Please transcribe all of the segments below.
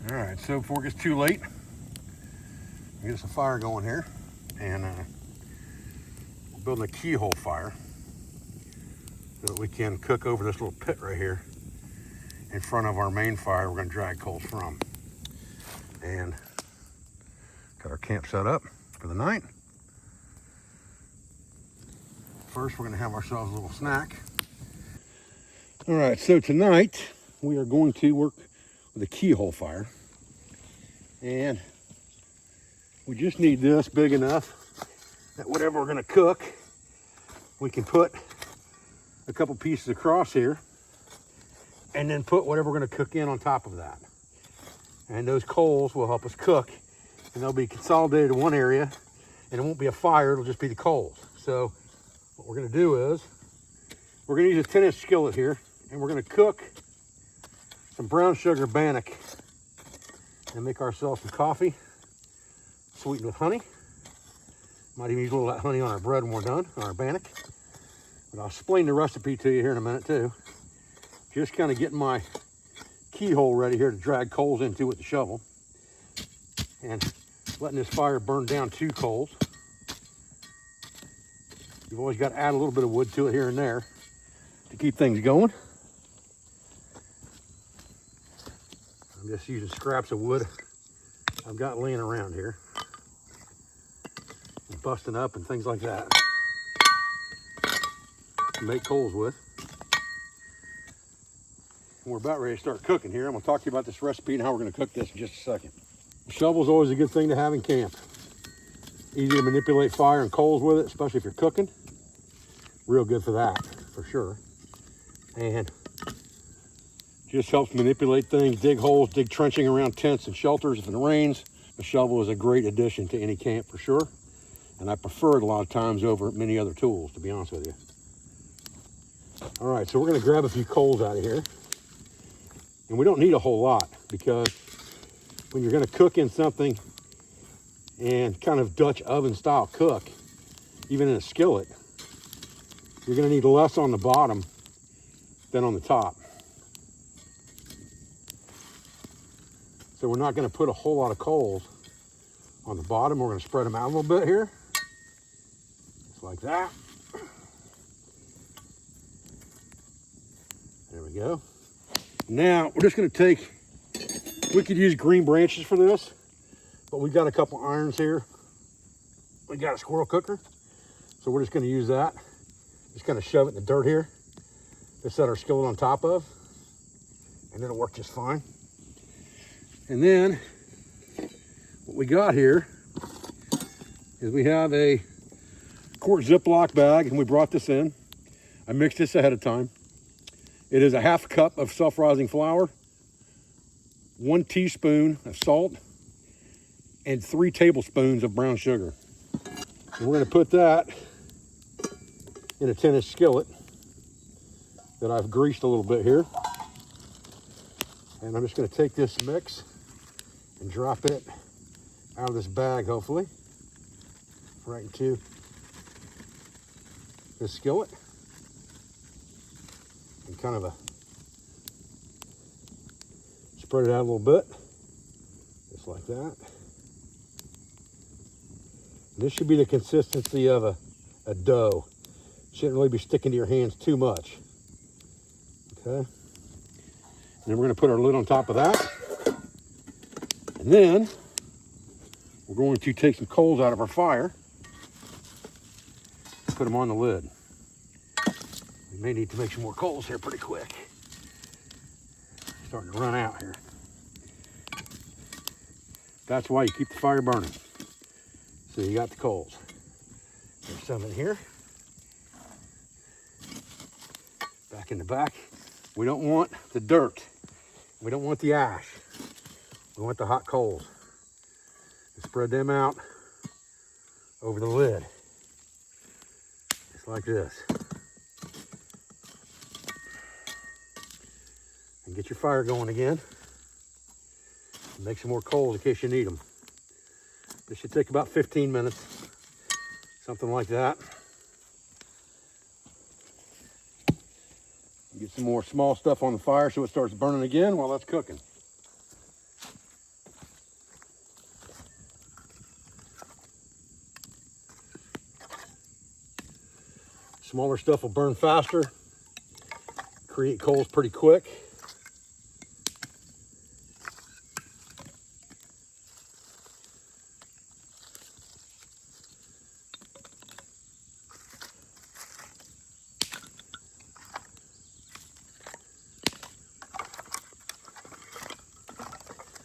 All right, so before it gets too late, get us a fire going here, and we're building a keyhole fire so that we can cook over this little pit right here in front of our main fire we're going to drag coals from. And got our camp set up for the night. First, we're going to have ourselves a little snack. All right, so tonight we are going to work with a keyhole fire, and we just need this big enough that whatever we're going to cook, we can put a couple pieces across here and then put whatever we're going to cook in on top of that. And those coals will help us cook, and they'll be consolidated in one area, and it won't be a fire, it'll just be the coals. So what we're going to do is we're going to use a 10-inch skillet here, and we're going to cook some brown sugar bannock and make ourselves some coffee sweetened with honey. Might even use a little of that honey on our bread when we're done, on our bannock. But I'll explain the recipe to you here in a minute too. Just kind of getting my keyhole ready here to drag coals into with the shovel, and letting this fire burn down 2 coals. You've always got to add a little bit of wood to it here and there to keep things going. I'm just using scraps of wood I've got laying around here, and busting up and things like that to make coals with. We're about ready to start cooking here. I'm going to talk to you about this recipe and how we're going to cook this in just a second. A shovel is always a good thing to have in camp. Easy to manipulate fire and coals with it, especially if you're cooking. Real good for that, for sure. And just helps manipulate things, dig holes, dig trenching around tents and shelters if it rains. A shovel is a great addition to any camp for sure. And I prefer it a lot of times over many other tools, to be honest with you. All right, so we're going to grab a few coals out of here. And we don't need a whole lot, because when you're going to cook in something and kind of Dutch oven style cook, even in a skillet, you're going to need less on the bottom than on the top. So we're not going to put a whole lot of coals on the bottom. We're going to spread them out a little bit here, just like that. There we go. Now we're just going to take, we could use green branches for this, but we've got a couple irons here. We got a squirrel cooker, so we're just going to use that. Just kind of shove it in the dirt here to set our skillet on top of, and it'll work just fine. And then what we got here is we have a quart Ziploc bag, and we brought this in. I mixed this ahead of time. It is a half cup of self-rising flour, 1 teaspoon of salt, and 3 tablespoons of brown sugar. And we're going to put that in a 10-inch skillet that I've greased a little bit here. And I'm just going to take this mix and drop it out of this bag, hopefully, right into this skillet. And kind of spread it out a little bit, just like that. And this should be the consistency of a dough. Shouldn't really be sticking to your hands too much. Okay. And then we're going to put our lid on top of that. And then we're going to take some coals out of our fire, put them on the lid. We may need to make some more coals here pretty quick. Starting to run out here. That's why you keep the fire burning, so you got the coals. There's some in here. Back in the back. We don't want the dirt. We don't want the ash. We want the hot coals. And spread them out over the lid, just like this. And get your fire going again. And make some more coals in case you need them. This should take about 15 minutes, something like that. Get some more small stuff on the fire so it starts burning again while that's cooking. Smaller stuff will burn faster, create coals pretty quick.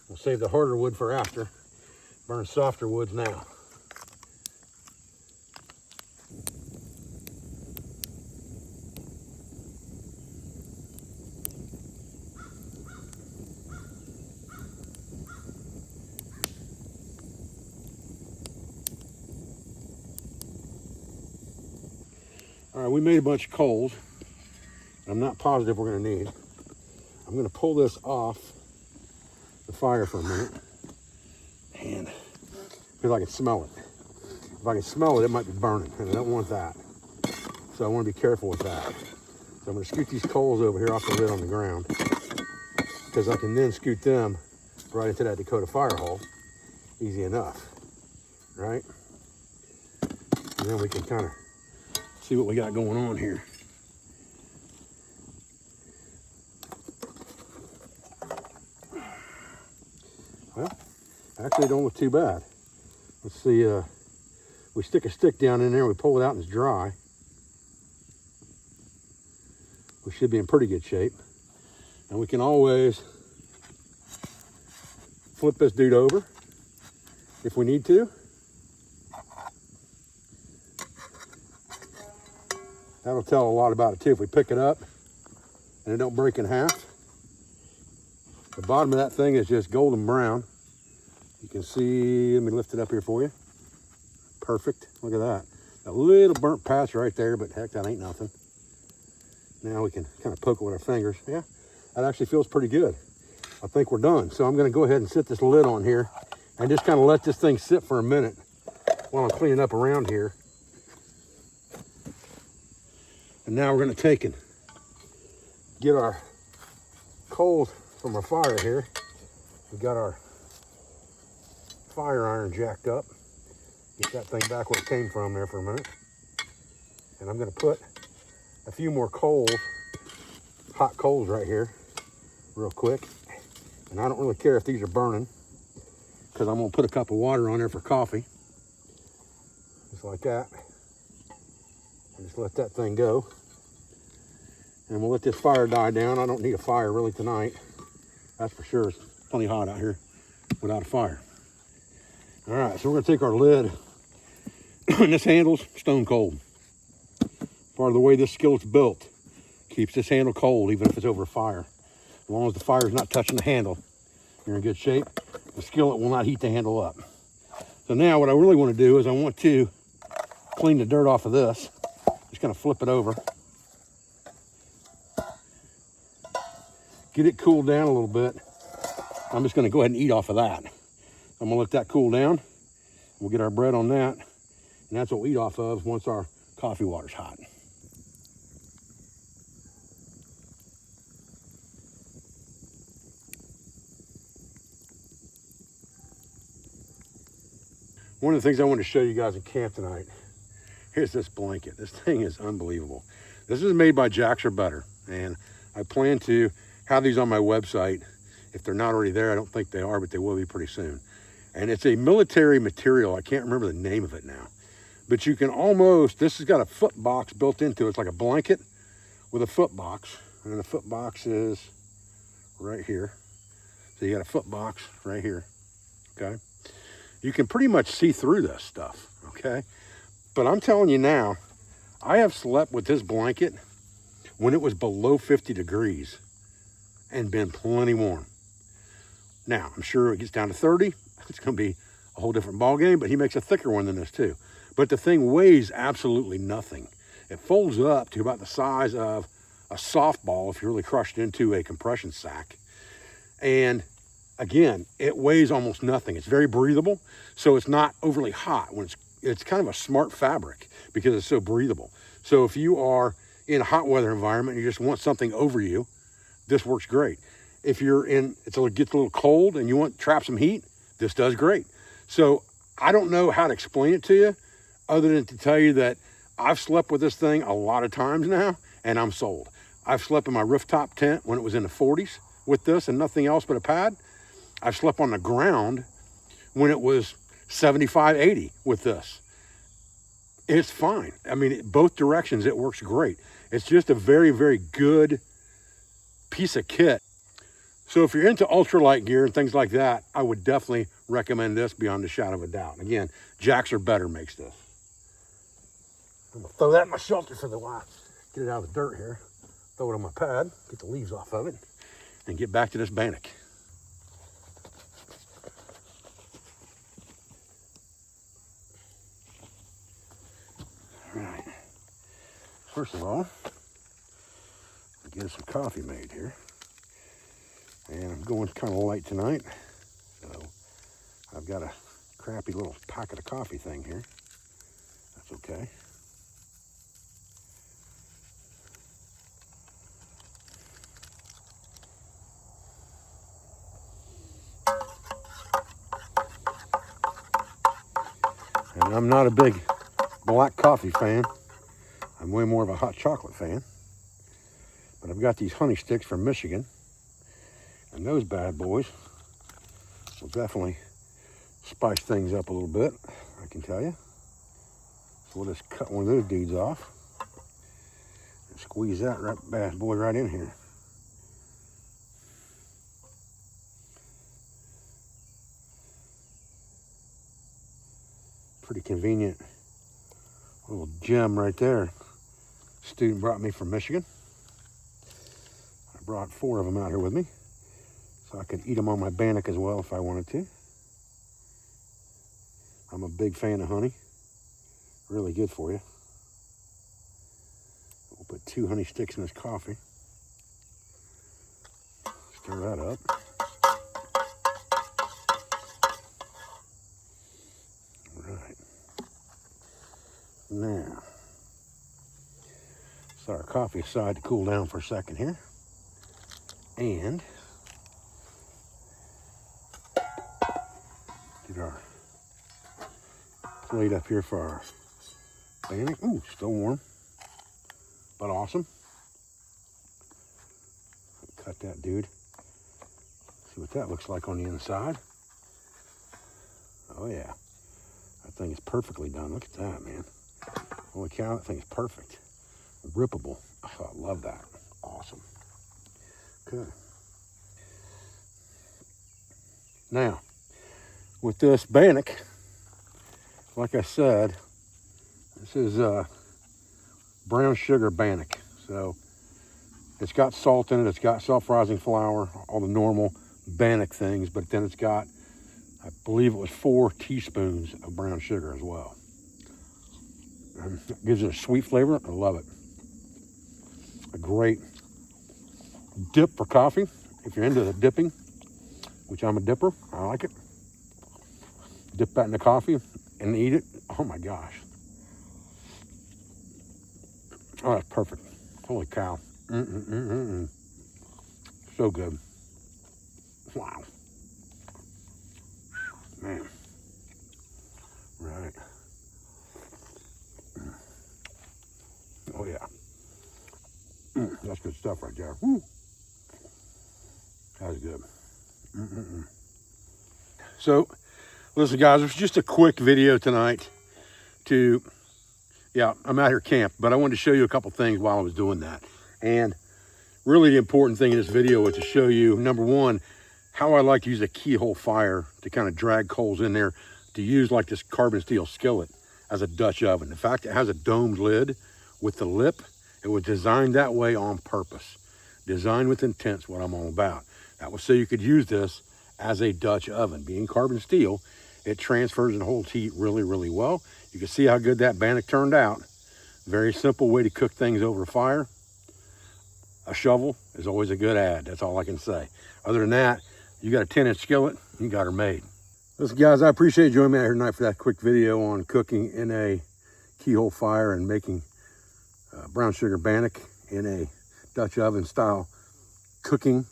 We'll save the harder wood for after. Burn softer woods now. All right, we made a bunch of coals. I'm not positive we're gonna need. I'm gonna pull this off the fire for a minute and because I can smell it. If I can smell it, it might be burning, and I don't want that. So I want to be careful with that. So I'm gonna scoot these coals over here off the lid on the ground because I can then scoot them right into that Dakota fire hole. Easy enough, right? And then we can kind of see what we got going on here. Well, actually it don't look too bad. Let's see, we stick a stick down in there, we pull it out and it's dry. We should be in pretty good shape. And we can always flip this dude over if we need to. That'll tell a lot about it too. If we pick it up and it don't break in half. The bottom of that thing is just golden brown. You can see, let me lift it up here for you. Perfect, look at that. A little burnt patch right there, but heck, that ain't nothing. Now we can kind of poke it with our fingers. Yeah, that actually feels pretty good. I think we're done. So I'm gonna go ahead and sit this lid on here and just kind of let this thing sit for a minute while I'm cleaning up around here. And now we're gonna take and get our coals from our fire here. We got our fire iron jacked up. Get that thing back where it came from there for a minute. And I'm gonna put a few more coals, hot coals right here, real quick. And I don't really care if these are burning because I'm gonna put a cup of water on there for coffee. Just like that. And just let that thing go. And we'll let this fire die down. I don't need a fire really tonight. That's for sure. It's plenty hot out here without a fire. All right, so we're gonna take our lid. And this handle's stone cold. Part of the way this skillet's built keeps this handle cold even if it's over a fire. As long as the fire's not touching the handle, you're in good shape. The skillet will not heat the handle up. So now what I really want to do is I want to clean the dirt off of this. Just gonna flip it over. Get it cooled down a little bit. I'm just gonna go ahead and eat off of that. I'm gonna let that cool down. We'll get our bread on that. And that's what we eat off of once our coffee water's hot. One of the things I want to show you guys in camp tonight, here's this blanket. This thing is unbelievable. This is made by Jacks or Better, and I plan to have these on my website. If they're not already there, I don't think they are, but they will be pretty soon. And it's a military material. I can't remember the name of it now. But you can almost, this has got a foot box built into it. It's like a blanket with a foot box. And the foot box is right here. So you got a foot box right here, okay? You can pretty much see through this stuff, okay? But I'm telling you now, I have slept with this blanket when it was below 50 degrees and been plenty warm. Now, I'm sure it gets down to 30. It's gonna be a whole different ball game, but he makes a thicker one than this too. But the thing weighs absolutely nothing. It folds up to about the size of a softball if you really crushed into a compression sack. And again, it weighs almost nothing. It's very breathable, so it's not overly hot. When it's kind of a smart fabric because it's so breathable. So if you are in a hot weather environment and you just want something over you, this works great. If you're in, it gets a little cold and you want to trap some heat, this does great. So I don't know how to explain it to you other than to tell you that I've slept with this thing a lot of times now, and I'm sold. I've slept in my rooftop tent when it was in the 40s with this and nothing else but a pad. I've slept on the ground when it was 75, 80 with this. It's fine. I mean, both directions, it works great. It's just a very, very good piece of kit. So if you're into ultralight gear and things like that, I would definitely recommend this beyond a shadow of a doubt. Again, Jacks or Better makes this. I'm gonna throw that in my shelter for the while. Get it out of the dirt here. Throw it on my pad, get the leaves off of it, and get back to this bannock. All right. First of all, get some coffee made here. And I'm going kind of light tonight, so I've got a crappy little packet of coffee thing here. That's okay. And I'm not a big black coffee fan. I'm way more of a hot chocolate fan. But I've got these honey sticks from Michigan. And those bad boys will definitely spice things up a little bit, I can tell you. So we'll just cut one of those dudes off and squeeze that bad boy right in here. Pretty convenient little gem right there. Student brought me from Michigan. I brought 4 of them out here with me, so I could eat them on my bannock as well if I wanted to. I'm a big fan of honey. Really good for you. We'll put 2 honey sticks in this coffee. Stir that up. All right. Now, set our coffee aside to cool down for a second here. And get our plate up here for our bannock. Ooh, still warm, but awesome. Cut that dude. See what that looks like on the inside. Oh yeah, that thing is perfectly done. Look at that, man. Holy cow, that thing is perfect. Rippable. Oh, I love that. Awesome. Okay. Now, with this bannock, like I said, this is Brown Sugar Bannock. So it's got salt in it, it's got self-rising flour, all the normal bannock things, but then it's got, I believe it was 4 teaspoons of brown sugar as well. And it gives it a sweet flavor. I love it. A great dip for coffee. If you're into the dipping, which I'm a dipper, I like it. Dip that in the coffee and eat it. Oh my gosh. Oh, that's perfect. Holy cow. So good. Wow. Man. Right. Oh yeah. That's good stuff right there. Woo. That's good. So, listen guys, it was just a quick video tonight to, I'm out here camped, but I wanted to show you a couple things while I was doing that. And really the important thing in this video is to show you, number one, how I like to use a Keyhole Fire to kind of drag coals in there, to use like this carbon steel skillet as a Dutch oven. In fact, it has a domed lid with the lip. It was designed that way on purpose. Designed with intent is what I'm all about. That was so you could use this as a Dutch oven. Being carbon steel, it transfers and holds heat really, really well. You can see how good that bannock turned out. Very simple way to cook things over a fire. A shovel is always a good add. That's all I can say. Other than that, you got a 10-inch skillet, you got her made. Listen guys, I appreciate you joining me out here tonight for that quick video on cooking in a Keyhole Fire and making brown sugar bannock in a Dutch oven style cooking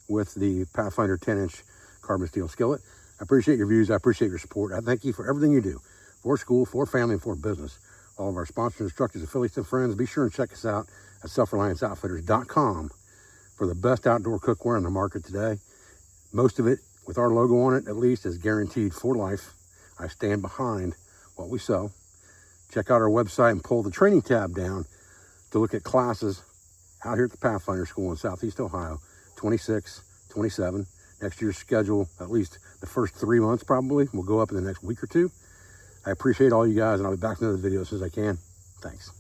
with the Pathfinder 10-inch carbon steel skillet. I appreciate your views. I appreciate your support. I thank you for everything you do for school, for family, and for business. all of our sponsors, instructors, affiliates, and friends. Be sure and check us out at selfrelianceoutfitters.com for the best outdoor cookware on the market today. Most of it, with our logo on it at least, is guaranteed for life. I stand behind what we sell. Check out our website and pull the training tab down to look at classes out here at the Pathfinder School in Southeast Ohio, 26, 27. Next year's schedule, at least the first 3 months probably, will go up in the next week or two. I appreciate all you guys, and I'll be back in another video as soon as I can. Thanks.